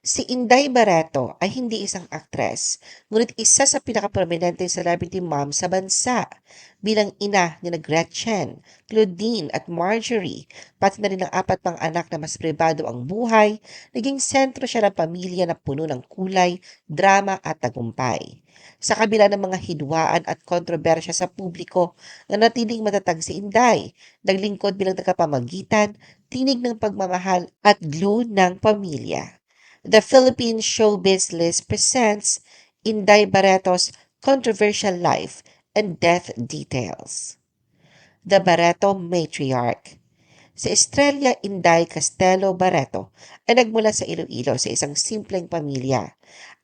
Si Inday Barreto ay hindi isang aktres, ngunit isa sa pinakaprominenteng celebrity mom sa bansa. Bilang ina ni Gretchen, Claudine at Marjorie, pati na rin ang apat pang anak na mas pribado ang buhay, naging sentro siya ng pamilya na puno ng kulay, drama at tagumpay. Sa kabila ng mga hidwaan at kontrobersya sa publiko, nanatiling matatag si Inday, naglingkod bilang tagapamagitan, tinig ng pagmamahal at glue ng pamilya. The Philippine Showbiz List presents Inday Barreto's controversial life and death details. The Barreto Matriarch. Si Estrella Inday Castelo Barreto ay nagmula sa Iloilo sa isang simpleng pamilya.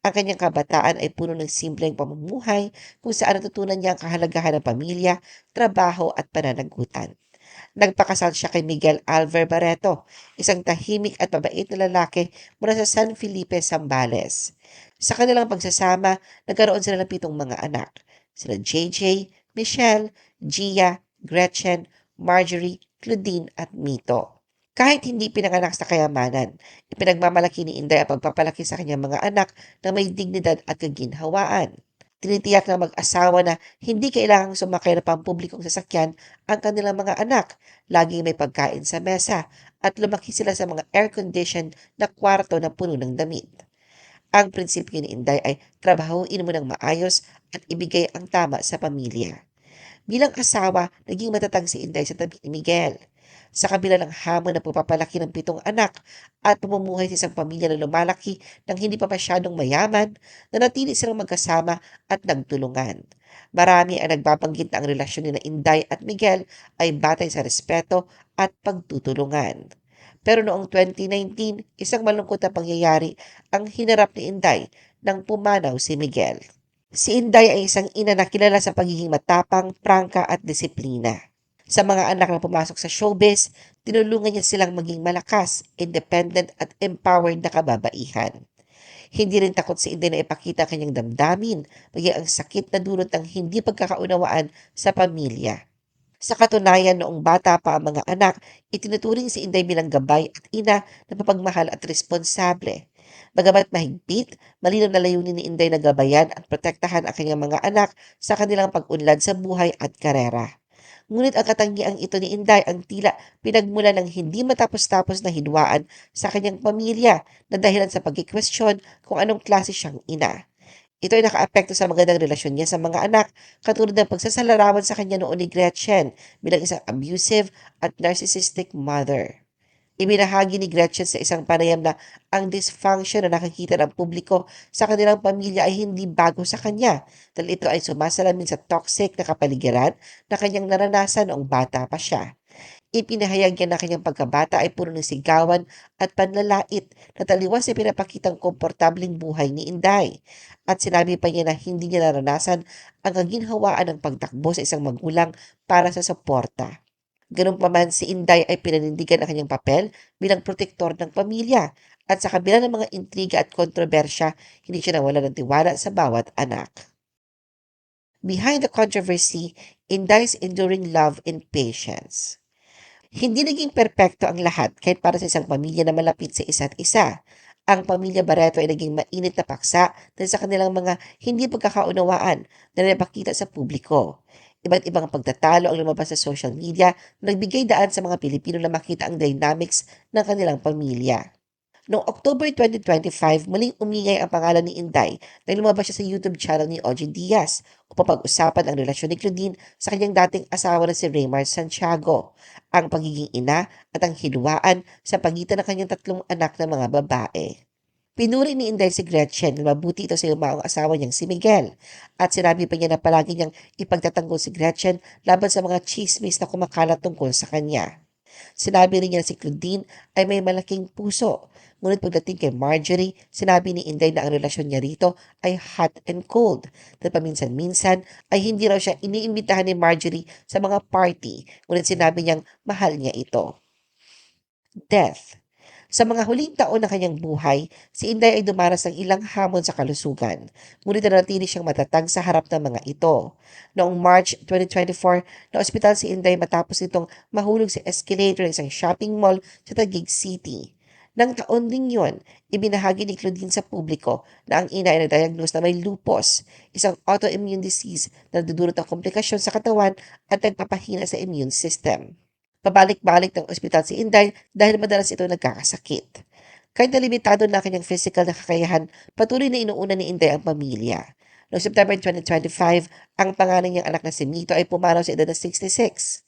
Ang kanyang kabataan ay puno ng simpleng pamumuhay kung saan natutunan niya ang kahalagahan ng pamilya, trabaho at pananagutan. Nagpakasal siya kay Miguel Alver Barreto, isang tahimik at mabait na lalaki mula sa San Felipe, Zambales. Sa kanilang pagsasama, nagkaroon sila ng 7 mga anak. Sila JJ, Michelle, Gia, Gretchen, Marjorie, Claudine at Mito. Kahit hindi pinanganak sa kayamanan, ipinagmamalaki ni Inday ang pagpapalaki sa kanyang mga anak na may dignidad at kaginhawaan. Tinitiyak ng mag-asawa na hindi kailangang sumakay ng pampublikong sasakyan ang kanilang mga anak, laging may pagkain sa mesa, at lumaki sila sa mga air-conditioned na kwarto na puno ng damit. Ang prinsipyo ni Inday ay trabahuin mo ng maayos at ibigay ang tama sa pamilya. Bilang asawa, naging matatag si Inday sa tabi ni Miguel. Sa kabila ng hamon na pagpapalaki ng 7 anak at pamumuhay sa isang pamilya na lumalaki nang hindi pa masyadong mayaman, nanatili silang magkasama at nagtulungan. Marami ang nagbabanggit na ang relasyon ni na Inday at Miguel ay batay sa respeto at pagtutulungan. Pero noong 2019, isang malungkot na pangyayari ang hinarap ni Inday nang pumanaw si Miguel. Si Inday ay isang ina na kilala sa pagiging matapang, prangka at disiplina. Sa mga anak na pumasok sa showbiz, tinulungan niya silang maging malakas, independent at empowered na kababaihan. Hindi rin takot si Inday na ipakita ang kanyang damdamin, maging ang sakit na dulot ng hindi pagkakaunawaan sa pamilya. Sa katunayan, noong bata pa ang mga anak, itinuturing si Inday bilang gabay at ina na mapagmahal at responsable. Bagamat mahigpit, malinaw na layunin ni Inday na gabayan at protektahan ang kanyang mga anak sa kanilang pag-unlad sa buhay at karera. Ngunit ang katangiang ito ni Inday ang tila pinagmula ng hindi matapos-tapos na hidwaan sa kanyang pamilya na dahilan sa pagkikwestiyon kung anong klase siyang ina. Ito ay nakaapekto sa magandang relasyon niya sa mga anak, katulad ng pagsasalarawan sa kanya noon ni Gretchen bilang isang abusive at narcissistic mother. Ibinahagi ni Gretchen sa isang panayam na ang dysfunction na nakikita ng publiko sa kanilang pamilya ay hindi bago sa kanya dahil ito ay sumasalamin sa toxic na kapaligiran na kanyang naranasan noong bata pa siya. Ipinahayag niya na kanyang pagkabata ay puro ng sigawan at panlalait na taliwas sa pinapakitang komportabling buhay ni Inday. At sinabi pa niya na hindi niya naranasan ang kaginhawaan ng pagtakbo sa isang magulang para sa suporta. Ganun pa man, si Inday ay pinanindigan ang kanyang papel bilang protektor ng pamilya at sa kabila ng mga intriga at kontrobersya, hindi siya nawala ng tiwala sa bawat anak. Behind the controversy, Inday's enduring love and patience. Hindi naging perpekto ang lahat kahit para sa isang pamilya na malapit sa isa't isa. Ang pamilya Barreto ay naging mainit na paksa dahil sa kanilang mga hindi pagkakaunawaan na napakita sa publiko. Iba't ibang pagtatalo ang lumabas sa social media na nagbigay daan sa mga Pilipino na makita ang dynamics ng kanilang pamilya. Noong October 2025, muling umingay ang pangalan ni Inday nang lumabas siya sa YouTube channel ni Ogie Diaz upang pag-usapan ang relasyon ni Claudine sa kanyang dating asawa na si Raymar Santiago, ang pagiging ina at ang hidwaan sa pagitan ng kanyang 3 anak na mga babae. Pinuri ni Inday si Gretchen na mabuti ito sa yumaong asawa niyang si Miguel at sinabi pa niya na palagi niyang ipagtatanggol si Gretchen laban sa mga chismis na kumakalat tungkol sa kanya. Sinabi rin niya na si Claudine ay may malaking puso. Ngunit pagdating kay Marjorie, sinabi ni Inday na ang relasyon niya rito ay hot and cold. At paminsan-minsan ay hindi raw siya iniimbitahan ni Marjorie sa mga party. Ngunit sinabi niyang mahal niya ito. Death. Sa mga huling taon ng kanyang buhay, si Inday ay dumaras ng ilang hamon sa kalusugan, ngunit nanatili siyang matatag sa harap ng mga ito. Noong March 2024, na-ospital si Inday matapos nitong mahulog sa escalator ng isang shopping mall sa Taguig City. Nang taon ding yon, ibinahagi ni Claudine sa publiko na ang ina ay nagdiagnose na may lupus, isang autoimmune disease na nagdudulot ng komplikasyon sa katawan at nagpapahina sa immune system. Pabalik-balik ng ospital si Inday dahil madalas ito nagkakasakit. Kahit na limitado na kanyang physical na kakayahan, patuloy na inuuna ni Inday ang pamilya. Noong September 2025, ang pangalan niyang anak na si Mito ay pumanaw sa edad na 66.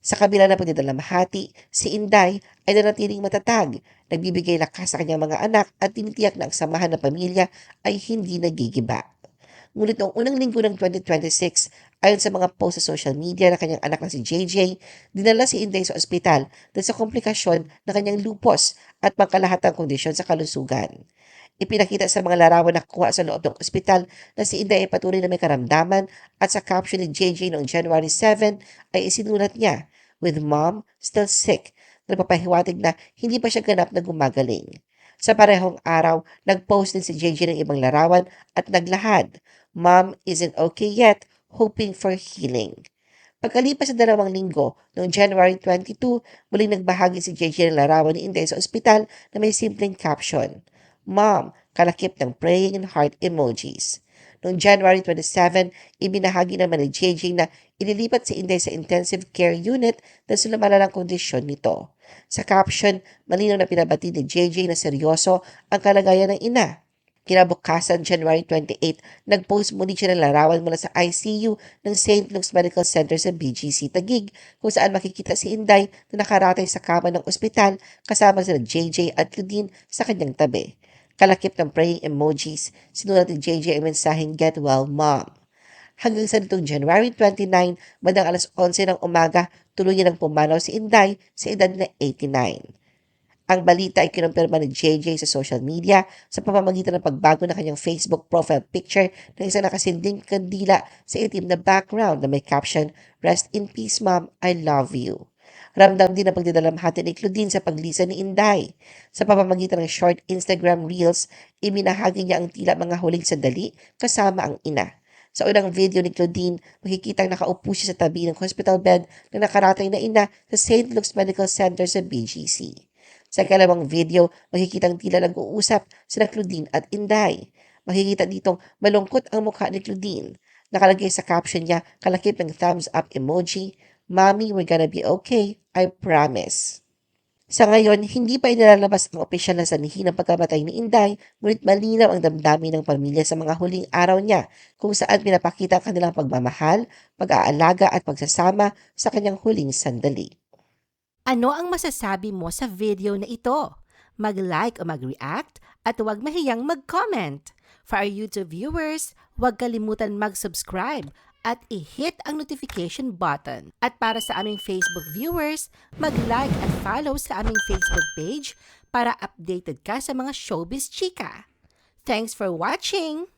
Sa kabila ng pagdadalamhati, si Inday ay nanatiling matatag, nagbibigay lakas sa kanyang mga anak at tinitiyak na ang samahan ng pamilya ay hindi nagigiba. Ngunit noong unang linggo ng 2026, ayon sa mga post sa social media ng kanyang anak na si JJ, dinala si Inday sa ospital dahil sa komplikasyon ng kanyang lupus at pangkalahatang kondisyon sa kalusugan. Ipinakita sa mga larawan na kuha sa loob ng ospital na si Inday ay patuloy na may karamdaman at sa caption ni JJ noong January 7 ay isinulat niya, "With mom still sick," nagpapahiwatig na hindi pa siya ganap na gumagaling. Sa parehong araw, nag-post din si JJ ng ibang larawan at naglahad, "Mom isn't okay yet, hoping for healing." Pagkalipas sa 2 linggo, noong January 22, muling nagbahagi si JJ ng larawan ni Inday sa ospital na may simpleng caption, "Mom," kalakip ng praying and heart emojis. Noong January 27, ibinahagi naman ni JJ na ililipat si Inday sa intensive care unit dahil sa lumalalang kondisyon nito. Sa caption, malinaw na pinabati ni JJ na seryoso ang kalagayan ng ina. Kinabukasan, January 28, nag-post muli siya ng larawan mula sa ICU ng St. Luke's Medical Center sa BGC Taguig, kung saan makikita si Inday na nakaratay sa kama ng ospital kasama sina JJ at Claudine sa kanyang tabi. Kalakip ng praying emojis, sinulat ni JJ ang mensaheng "Get well, Mom." Hanggang sa nitong January 29, bandang alas 11 ng umaga, tuluyan ng pumanaw si Inday sa edad na 89. Ang balita ay kinumpirma ni JJ sa social media sa pamamagitan ng pagbago ng kanyang Facebook profile picture ng isang nakasinding kandila sa itim na background na may caption, "Rest in peace, Mom, I love you." Ramdam din ang pagdidalamhati ni Claudine sa paglisan ni Inday. Sa pamamagitan ng short Instagram Reels, iminahagi niya ang tila mga huling sandali kasama ang ina. Sa unang video ni Claudine, makikita nakaupo siya sa tabi ng hospital bed na nakaratay na ina sa St. Luke's Medical Center sa BGC. Sa ikalawang video, makikita tila nag-uusap sina Claudine at Inday. Makikita ditong malungkot ang mukha ni Claudine. Nakalagay sa caption niya, kalakip ng thumbs up emoji, "Mommy, we're gonna be okay, I promise." Sa ngayon, hindi pa inilalabas ang opisyal na sanhi ng pagkamatay ni Inday, ngunit malinaw ang damdamin ng pamilya sa mga huling araw niya, kung saan pinapakita ang kanilang pagmamahal, pag-aalaga at pagsasama sa kanyang huling sandali. Ano ang masasabi mo sa video na ito? Mag-like o mag-react at huwag mahiyang mag-comment. For our YouTube viewers, huwag kalimutan mag-subscribe at i-hit ang notification button. At para sa aming Facebook viewers, mag-like at follow sa aming Facebook page para updated ka sa mga showbiz chika. Thanks for watching!